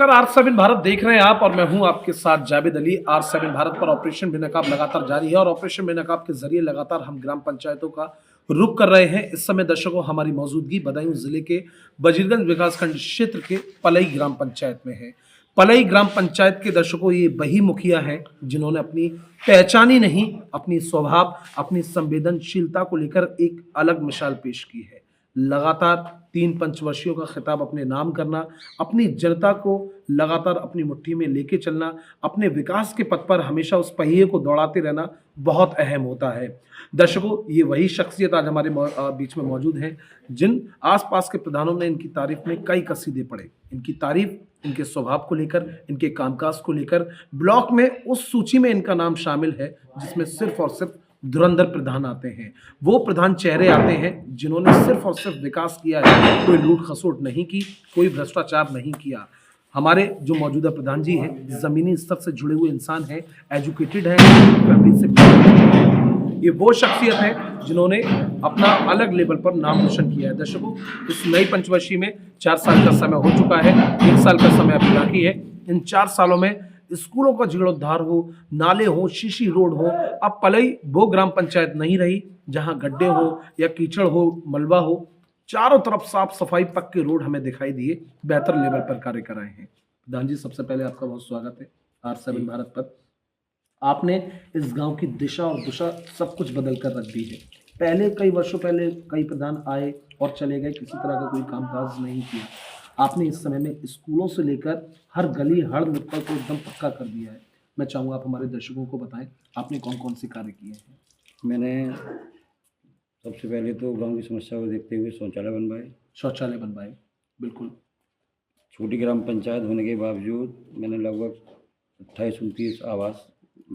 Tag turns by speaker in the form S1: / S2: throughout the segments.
S1: नमस्कार, R7 भारत देख रहे हैं आप और मैं हूं आपके साथ जावेद अली। R7 भारत पर ऑपरेशन बेनकाब लगातार जारी है और ऑपरेशन बेनकाब के जरिए लगातार हम ग्राम पंचायतों का रुख कर रहे हैं। इस समय दर्शकों हमारी मौजूदगी बदायूं जिले के वजीरगंज विकासखंड क्षेत्र के पलई ग्राम पंचायत में है। पलई ग्राम पंचायत के दर्शकों ये वही मुखिया हैं जिन्होंने अपनी पहचान ही नहीं, अपनी स्वभाव, अपनी संवेदनशीलता को लेकर एक अलग मिसाल पेश की है। लगातार 3 पंचवर्षीयों का खिताब अपने नाम करना, अपनी जनता को लगातार अपनी मुट्ठी में लेके चलना, अपने विकास के पथ पर हमेशा उस पहिए को दौड़ाते रहना बहुत अहम होता है। दर्शकों, ये वही शख्सियत आज हमारे बीच में मौजूद हैं जिन आसपास के प्रधानों ने इनकी तारीफ में कई कसीदे पढ़े। इनकी तारीफ इनके स्वभाव को लेकर, इनके कामकाज को लेकर ब्लॉक में उस सूची में इनका नाम शामिल है जिसमें सिर्फ और सिर्फ धुरंधर प्रधान आते हैं। वो प्रधान चेहरे आते हैं जिन्होंने सिर्फ और सिर्फ विकास किया है, कोई लूट खसोट नहीं की, कोई भ्रष्टाचार नहीं किया। हमारे जो मौजूदा प्रधान जी हैं जमीनी स्तर से जुड़े हुए इंसान हैं, एजुकेटेड हैं, फैमिली से ये वो शख्सियत है जिन्होंने अपना अलग लेवल पर नाम रोशन किया है। दर्शकों, इस नई पंचवर्षीय में 4 साल का समय हो चुका है, 1 साल का समय अभी बाकी है। इन 4 सालों में स्कूलों का जीर्णोद्धार हो, नाले हो, शीशी रोड हो। अब पलई वो ग्राम पंचायत नहीं रही जहां गड्ढे हो या कीचड़ हो, मलबा हो। चारों तरफ साफ सफाई, पक्के रोड हमें दिखाई दिए, बेहतर लेवल पर कार्य कराए हैं। प्रधान जी, सबसे पहले आपका बहुत स्वागत है R7 भारत पर। आपने इस गांव की दिशा और दिशा सब कुछ बदल कर रख दी है। पहले कई वर्षों पहले कई प्रधान आए और चले गए, किसी तरह का कोई कामकाज नहीं किया। आपने इस समय में स्कूलों से लेकर हर गली हर नुक्कड़ को एकदम पक्का कर दिया है। मैं चाहूँगा आप हमारे दर्शकों को बताएं आपने कौन कौन से कार्य किए हैं।
S2: मैंने सबसे पहले तो गांव की समस्या को देखते हुए शौचालय बनवाए।
S1: बिल्कुल।
S2: छोटी ग्राम पंचायत होने के बावजूद मैंने लगभग 28-29 आवास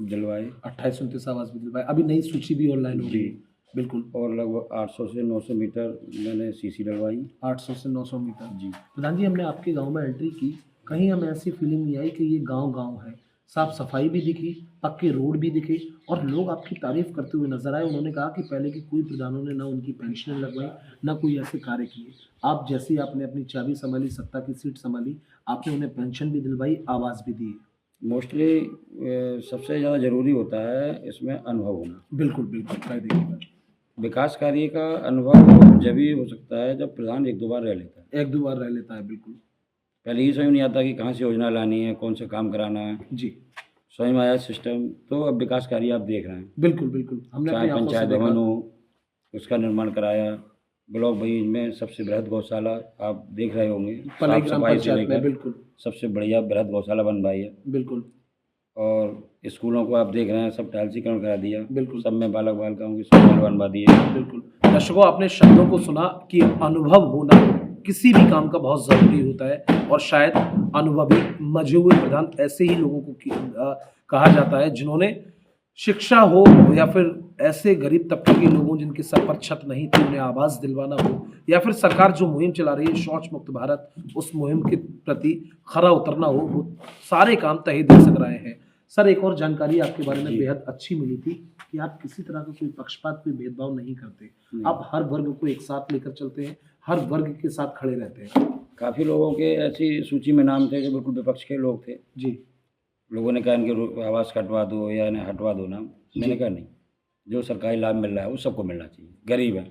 S2: दिलवाए।
S1: 28-29 आवास भी दिलवाए। अभी नई सूची भी ऑनलाइन हो गई। बिल्कुल।
S2: और लगभग 800 से 900 मीटर मैंने सीसी डलवाई।
S1: 800 से 900 मीटर।
S2: जी।
S1: प्रधान जी, हमने आपके गांव में एंट्री की, कहीं हमें ऐसी फीलिंग नहीं आई कि ये गांव है। साफ सफाई भी दिखी, पक्के रोड भी दिखे और लोग आपकी तारीफ करते हुए नजर आए। उन्होंने कहा कि पहले के कोई प्रधानों ने ना उनकी पेंशनें लगवाई, ना कोई ऐसे कार्य किए। आप जैसे ही आपने अपनी चाबी संभाली, सत्ता की सीट संभाली, आपने उन्हें पेंशन भी दिलवाई, आवास भी दिए।
S2: मोस्टली सबसे ज़्यादा ज़रूरी होता है इसमें अनुभव होना।
S1: बिल्कुल बिल्कुल, कायदे की बात।
S2: विकास कार्य का अनुभव जब ही हो सकता है जब प्रधान 1-2 बार रह लेता है।
S1: 1-2 बार रह लेता है। बिल्कुल।
S2: पहले ही समझ नहीं आता कि कहाँ से योजना लानी है, कौन सा काम कराना है।
S1: जी।
S2: स्वयं आया सिस्टम, तो अब विकास कार्य आप देख रहे हैं।
S1: बिल्कुल बिल्कुल, हमने
S2: चाहे पंचायत भवन हो, उसका निर्माण कराया। ब्लॉक भईज में सबसे बृहद गौशाला आप देख रहे होंगे, साफ सफाई से लेकर
S1: बिल्कुल
S2: सबसे बढ़िया बृहद गौशाला बनवाई है।
S1: बिल्कुल।
S2: और स्कूलों को आप देख रहे हैं, सब टाइल्सीकरण करा दिया।
S1: बिल्कुल।
S2: सब में बालक बालिकाओं की शौचालय बनवा दिए।
S1: बिल्कुल। दर्शकों, आपने शब्दों को सुना कि अनुभव होना किसी भी काम का बहुत ज़रूरी होता है और शायद अनुभवी मजे हुए प्रधान ऐसे ही लोगों को कहा जाता है जिन्होंने शिक्षा हो या फिर ऐसे गरीब तबके के लोगों जिनके सर पर छत नहीं थी उन्हें आवास दिलवाना हो, या फिर सरकार जो मुहिम चला रही है शौच मुक्त भारत, उस मुहिम के प्रति खरा उतरना हो, वो सारे काम तहे दिल से कराए हैं। सर, एक और जानकारी आपके बारे में बेहद अच्छी मिली थी कि आप किसी तरह का कोई पक्षपात, कोई भेदभाव नहीं करते। आप हर वर्ग को एक साथ लेकर चलते हैं, हर वर्ग के साथ खड़े रहते हैं।
S2: काफ़ी लोगों के ऐसी सूची में नाम थे जो बिल्कुल विपक्ष के लोग थे।
S1: जी।
S2: लोगों ने कहा इनके आवास कटवा दो या इन्हें हटवा दो नाम। मैंने कहा नहीं, जो सरकारी लाभ मिल रहा है वो सबको मिलना चाहिए। गरीब है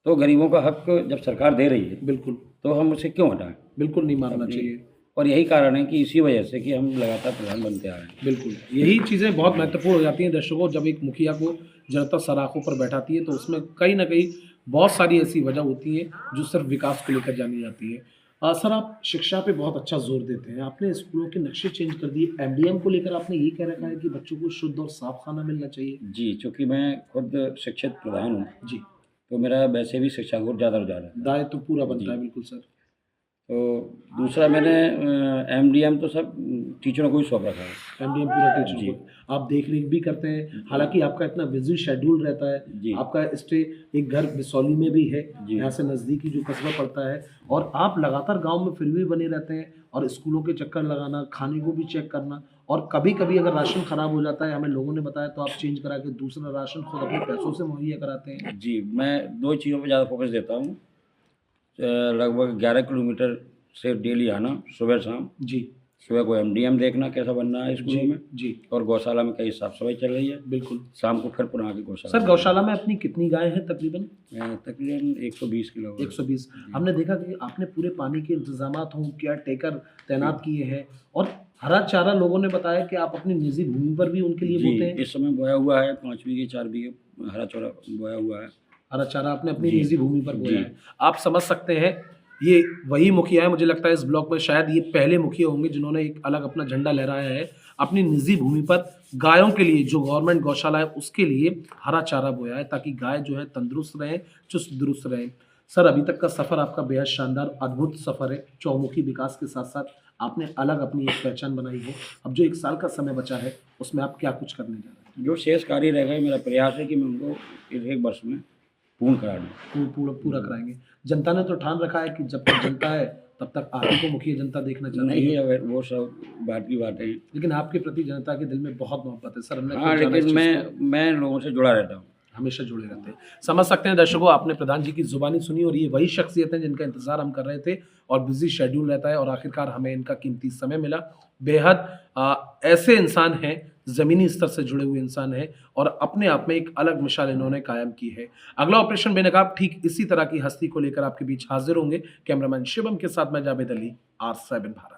S2: तो गरीबों का हक जब सरकार दे रही है,
S1: बिल्कुल,
S2: तो हम उसे क्यों हटाएं।
S1: बिल्कुल नहीं मानना चाहिए।
S2: और यही कारण है कि इसी वजह से कि हम लगातार प्रधान बनते आ रहे हैं।
S1: बिल्कुल, यही चीज़ें बहुत महत्वपूर्ण हो जाती हैं दर्शकों। जब एक मुखिया को जनता सराखों पर बैठाती है तो उसमें कहीं ना कहीं बहुत सारी ऐसी वजह होती है जो सिर्फ विकास को लेकर जानी जाती है। सर, आप शिक्षा पे बहुत अच्छा जोर देते हैं। आपने स्कूलों के नक्शे चेंज कर दिए। MDM को लेकर आपने ये कह रखा है कि बच्चों को शुद्ध और साफ खाना मिलना चाहिए।
S2: जी, चूँकि मैं खुद शिक्षित प्रधान हूँ
S1: जी,
S2: तो मेरा वैसे भी शिक्षा को ज़्यादा रुझान है।
S1: दायित्व तो पूरा बनता है। बिल्कुल सर।
S2: तो दूसरा मैंने MDM तो सब टीचरों को ही सौंप रखा है।
S1: MDM पूरा टीचरों को आप देख रेख भी करते हैं। हालांकि आपका इतना बिजी शेड्यूल रहता है। आपका स्टे एक घर बिसौली में भी है, यहाँ से नज़दीकी जो कस्बा पड़ता है, और आप लगातार गांव में फिर भी बने रहते हैं और स्कूलों के चक्कर लगाना, खाने को भी चेक करना, और कभी कभी अगर राशन खराब हो जाता है, हमें लोगों ने बताया, तो आप चेंज करा के दूसरा राशन खुद अपने पैसों से मुहैया कराते हैं।
S2: जी, मैं 2 चीज़ों पर ज़्यादा फोकस देता हूँ। लगभग 11 किलोमीटर से डेली आना, सुबह शाम।
S1: जी
S2: सुबह को एमडीएम देखना कैसा बन रहा है स्कूलों में,
S1: जी
S2: और गौशाला में कई साफ सफाई चल रही है।
S1: बिल्कुल।
S2: शाम को फिर पुनः आके गौशाला
S1: सर गौशाला में अपनी कितनी गायें हैं तकरीबन?
S2: तकरीबन 120 किलो।
S1: 120। हमने देखा कि आपने पूरे पानी के इंतजामात हों, केयर टेकर तैनात किए हैं, और हरा चारा लोगों ने बताया कि आप अपनी निजी भूमि पर भी उनके लिए बोते हैं।
S2: इस समय बोया हुआ है 5 बीघे 4 बीघे हरा चारा बोया हुआ है।
S1: हरा चारा आपने अपनी
S2: जी।
S1: निजी भूमि पर बोया
S2: जी।
S1: है। आप समझ सकते हैं, ये वही मुखिया है, मुझे लगता है इस ब्लॉक में शायद ये पहले मुखिया होंगे जिन्होंने एक अलग अपना झंडा लहराया है, अपनी निजी भूमि पर गायों के लिए, जो गवर्नमेंट गौशाला है उसके लिए हरा चारा बोया है, ताकि गाय जो है तंदुरुस्त रहें, चुस्त दुरुस्त रहें। सर अभी तक का सफर आपका बेहद शानदार, अद्भुत सफर है। चौमुखी विकास के साथ साथ आपने अलग अपनी एक पहचान बनाई है। अब जो 1 साल का समय बचा है उसमें आप क्या कुछ करने जा रहे हैं?
S2: जो शेष कार्य रह गए, मेरा प्रयास है कि मैं उनको 1 वर्ष में पूर्ण करा दूँ।
S1: पूरा कराएंगे। जनता ने तो ठान रखा है कि जब तक जनता है तब तक आप ही को मुखिया जनता देखना चाहती है।
S2: नहीं, अब वो सब बात की बातें हैं।
S1: लेकिन आपके प्रति जनता के दिल में बहुत मोहब्बत है सर। हमने
S2: हाँ,
S1: खुद जाना इस
S2: लेकिन
S1: चीज़ को।
S2: मैं लोगों से जुड़ा रहता हूँ।
S1: हमेशा जुड़े रहते हैं। समझ सकते हैं दर्शकों, आपने प्रधान जी की जुबानी सुनी, और ये वही शख्सियत है जिनका इंतजार हम कर रहे थे, और बिजी शेड्यूल रहता है, और आखिरकार हमें इनका कीमती समय मिला। बेहद ऐसे इंसान हैं, जमीनी स्तर से जुड़े हुए इंसान हैं, और अपने आप में एक अलग मिसाल इन्होंने कायम की है। अगला ऑपरेशन बेनकाब ठीक इसी तरह की हस्ती को लेकर आपके बीच हाजिर होंगे। कैमरामैन शिवम के साथ मैं जावेद अली, R7 भारत।